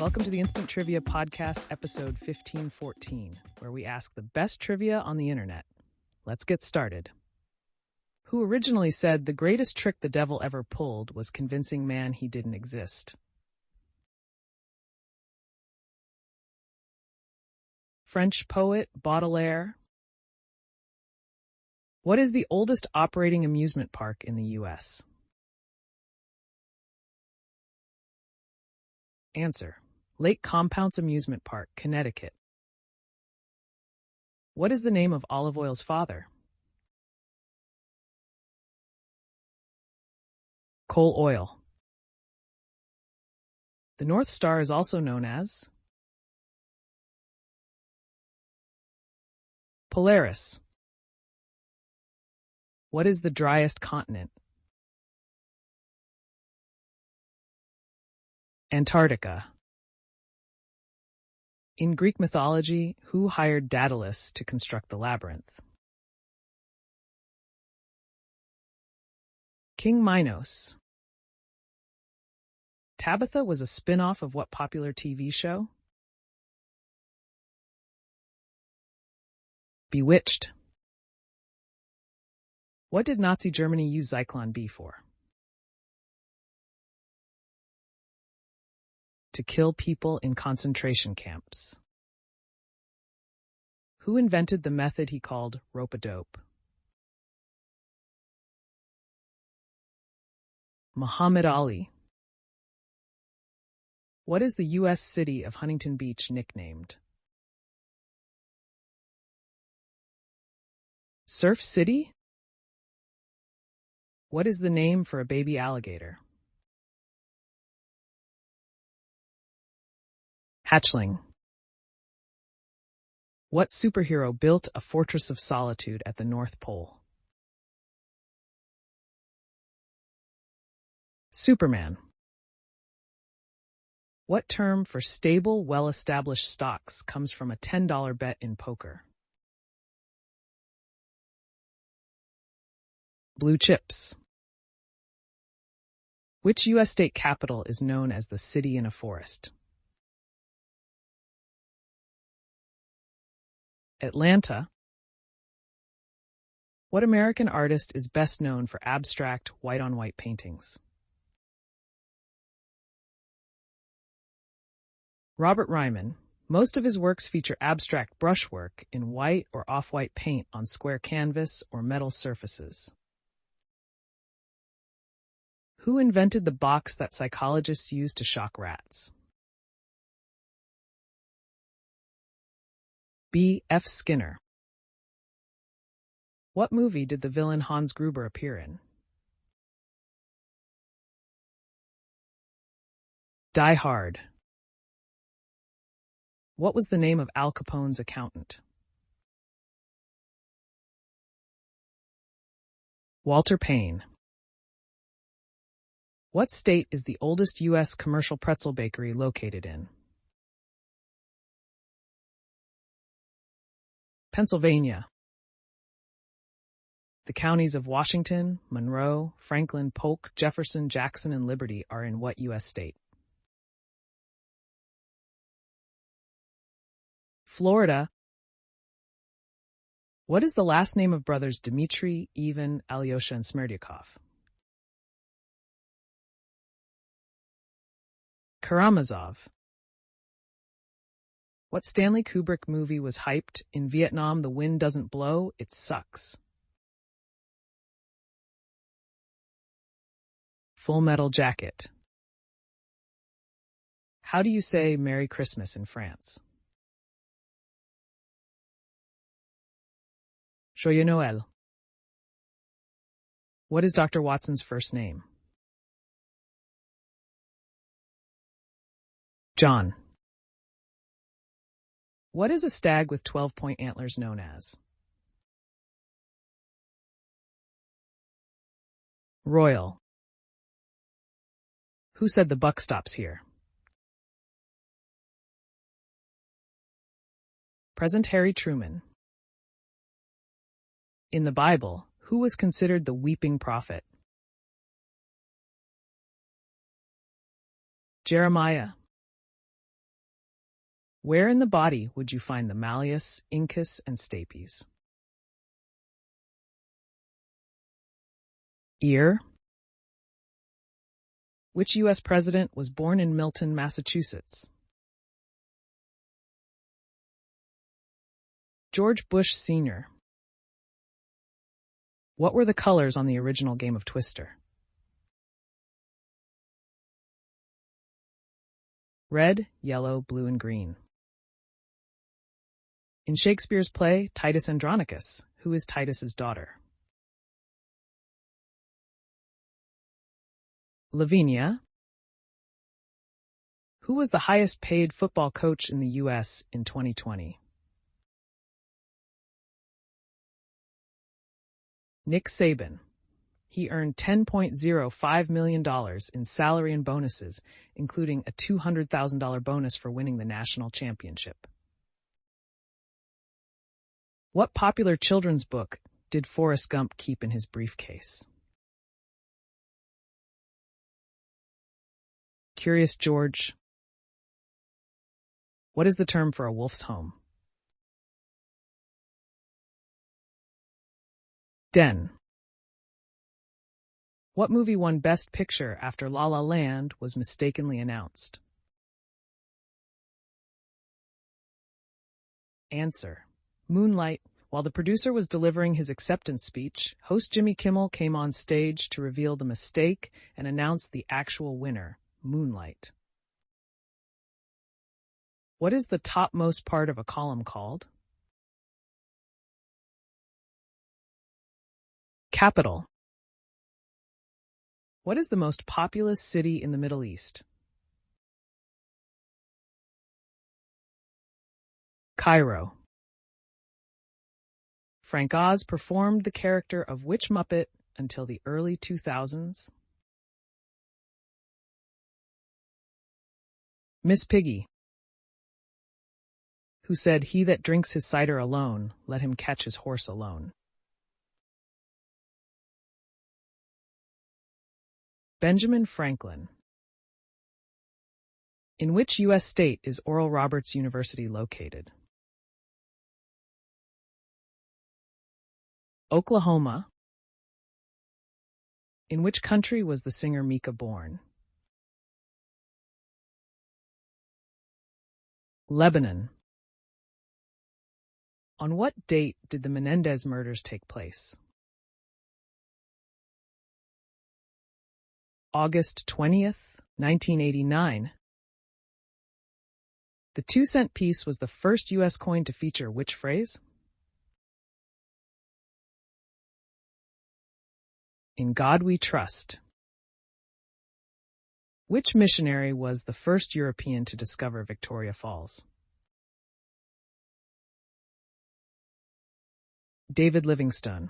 Welcome to the Instant Trivia Podcast, episode 1514, where we ask the best trivia on the internet. Let's get started. Who originally said the greatest trick the devil ever pulled was convincing man he didn't exist? French poet Baudelaire. What is the oldest operating amusement park in the U.S.? Answer: Lake Compounce Amusement Park, Connecticut. What is the name of Olive Oil's father? Coal oil. The North Star is also known as Polaris. What is the driest continent? Antarctica. In Greek mythology, who hired Daedalus to construct the labyrinth? King Minos. Tabitha was a spin-off of what popular TV show? Bewitched. What did Nazi Germany use Zyklon B for? To kill people in concentration camps. Who invented the method he called rope-a-dope? Muhammad Ali. What is the U.S. city of Huntington Beach nicknamed? Surf City? What is the name for a baby alligator? Hatchling. What superhero built a Fortress of Solitude at the North Pole? Superman. What term for stable, well-established stocks comes from a $10 bet in poker? Blue chips. Which U.S. state capital is known as the city in a forest? Atlanta. What American artist is best known for abstract, white-on-white paintings? Robert Ryman. Most of his works feature abstract brushwork in white or off-white paint on square canvas or metal surfaces. Who invented the box that psychologists use to shock rats? B. F. Skinner. What movie did the villain Hans Gruber appear in? Die Hard. What was the name of Al Capone's accountant? Walter Payne. What state is the oldest U.S. commercial pretzel bakery located in? Pennsylvania. The counties of Washington, Monroe, Franklin, Polk, Jefferson, Jackson, and Liberty are in what U.S. state? Florida. What is the last name of brothers Dmitry, Ivan, Alyosha, and Smerdyakov? Karamazov. What Stanley Kubrick movie was hyped? In Vietnam, the wind doesn't blow, it sucks. Full Metal Jacket. How do you say Merry Christmas in France? Joyeux Noël. What is Dr. Watson's first name? John. What is a stag with 12-point antlers known as? Royal. Who said the buck stops here? President Harry Truman. In the Bible, who was considered the weeping prophet? Jeremiah. Where in the body would you find the malleus, incus, and stapes? Ear. Which U.S. president was born in Milton, Massachusetts? George Bush Sr. What were the colors on the original game of Twister? Red, yellow, blue, and green. In Shakespeare's play Titus Andronicus, who is Titus's daughter? Lavinia. Who was the highest paid football coach in the U.S. in 2020? Nick Saban. He earned $10.05 million in salary and bonuses, including a $200,000 bonus for winning the national championship. What popular children's book did Forrest Gump keep in his briefcase? Curious George. What is the term for a wolf's home? Den. What movie won Best Picture after La La Land was mistakenly announced? Answer. Moonlight. While the producer was delivering his acceptance speech, host Jimmy Kimmel came on stage to reveal the mistake and announce the actual winner, Moonlight. What is the topmost part of a column called? Capital. What is the most populous city in the Middle East? Cairo. Frank Oz performed the character of which Muppet until the early 2000s? Miss Piggy. Who said, "He that drinks his cider alone, let him catch his horse alone"? Benjamin Franklin. In which U.S. state is Oral Roberts University located? Oklahoma. In which country was the singer Mika born? Lebanon. On what date did the Menendez murders take place? August 20th, 1989. The 2-cent piece was the first U.S. coin to feature which phrase? In God We Trust. Which missionary was the first European to discover Victoria Falls? David Livingstone.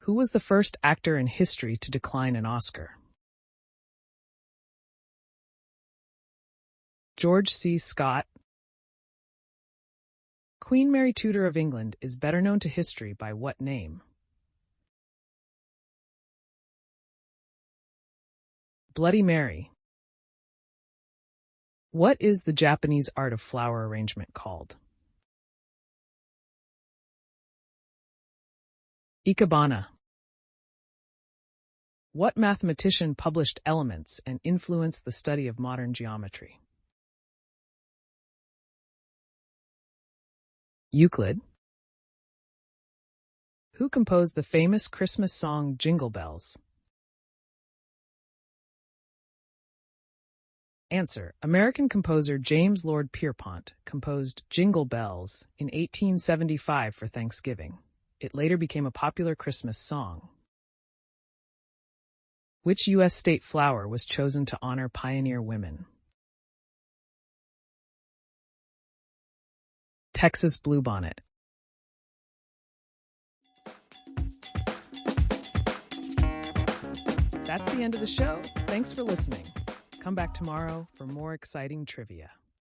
Who was the first actor in history to decline an Oscar? George C. Scott. Queen Mary Tudor of England is better known to history by what name? Bloody Mary. What is the Japanese art of flower arrangement called? Ikebana. What mathematician published Elements and influenced the study of modern geometry? Euclid. Who composed the famous Christmas song Jingle Bells? Answer. American composer James Lord Pierpont composed Jingle Bells in 1875 for Thanksgiving. It later became a popular Christmas song. Which U.S. state flower was chosen to honor pioneer women? Texas bluebonnet. That's the end of the show. Thanks for listening. Come back tomorrow for more exciting trivia.